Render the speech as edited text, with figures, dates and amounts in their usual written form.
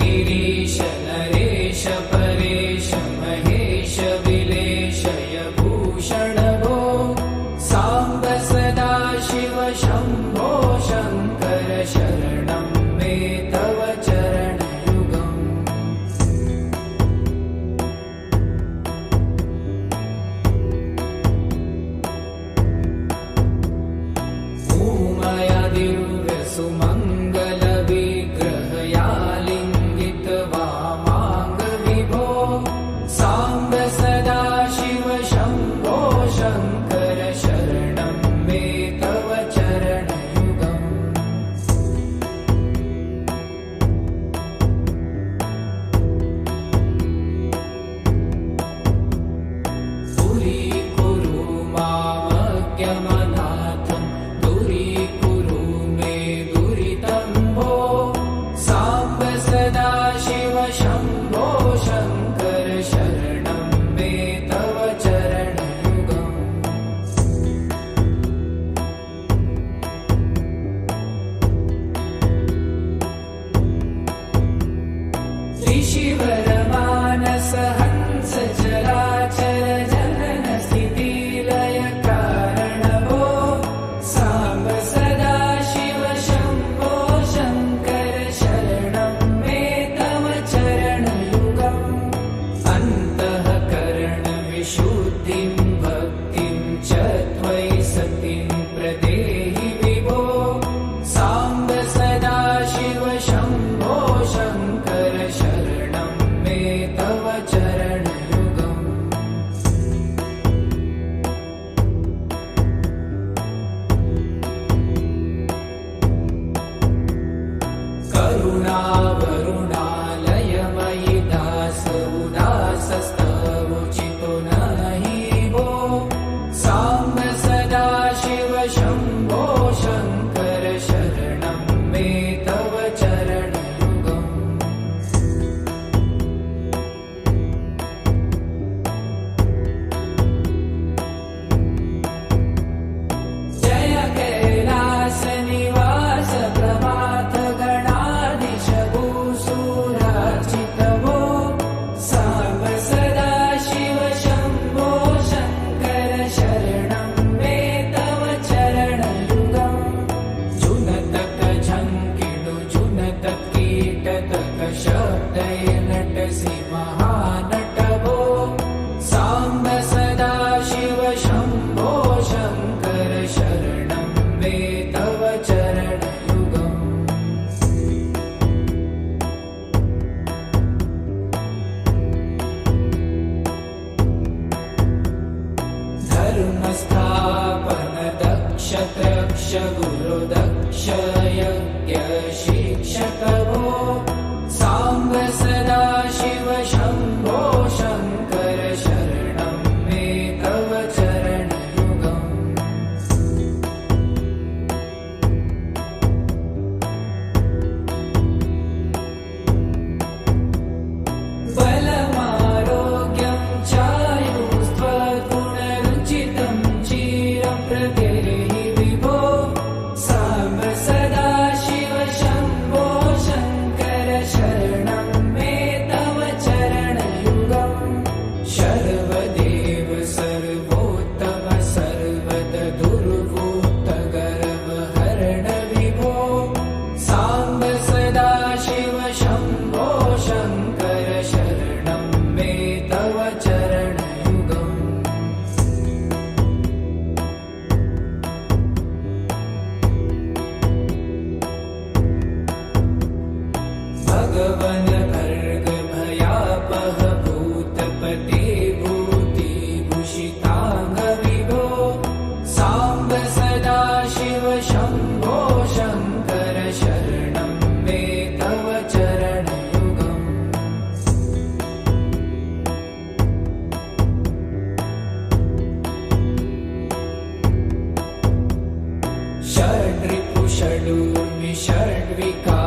गिरीश नरेश परेश महेश विलेशय भूषण भो साम्ब सदा शिव शम्भो शङ्कर शरणं मे तव चरणयुगम् उमया दिव्य सुमङ्गल विग्रहया लिङ्गित वामाङ्ग विभो साम्ब सदा शिव शम्भो शङ्कर शरणं मे तव चरणयुगम् दूरीकुरु मामज्ञमनाथं दूरीकुरु मे दुरितं भो साम्ब सदा शिव शम्भो शङ्कर शरणं मे तव चरणयुगम् ऋषिवरमानस हंस चराचर जनन स्थितिलय कारण भो साम्ब सदा शिव शम्भो शङ्कर शरणं मे तव चरणयुगम् अन्तःकरण विशुद्धिं भक्तिं च त्वयि सतिं प्रदेहि विभो साम्ब सदा शिव शम्भो शङ्कर शरणं मे तव चरणयुगम् करुणावरुणालयमयि दास उदासस्तवोचितो नहि भो साम्ब सदा शिव शम्भो शङ्कर शरणं मे तव चरणयुगम् जय कैलास निवास प्रभात गणाधीश भूसुरार्चित भो साम्ब सदा शिव शम्भो शङ्कर शरणं मे तव चरणयुगम् जुनतक झङ्किणु जुनतक कीटतक शब्दय नटसि महानट भो साम्ब सदा शिव शम्भो शङ्कर शरणं मे तव चरणयुगम् धर्मस्थापन दक्ष त्रक्ष गुरु दक्ष यज्ञ शिक्षक भो साम्ब सदा शिव शम्भो शङ्कर शरणं मे तव चरणयुगम् बलमारोग्यं चायुस्त्वगुणरुचितं चिरं प्रदेहि विभो साम्ब सदा शिव शम्भो शङ्कर शरणं मे तव चरणयुगम् शर्वदेव सर्वोत्तम सर्वद दुर्वूत गर्वहरण विभो साम्ब सदा शिव शम्भो शङ्कर शरणं मे तव चरणयुगम् भगवन भर्ग भयापह भूतपते भूतिभूषिताङ्ग विभो साम्ब सदा शिव शम्भो शङ्कर शरणं मे तव चरणयुगम् षड्रिपु षडूर्मि षड्विकार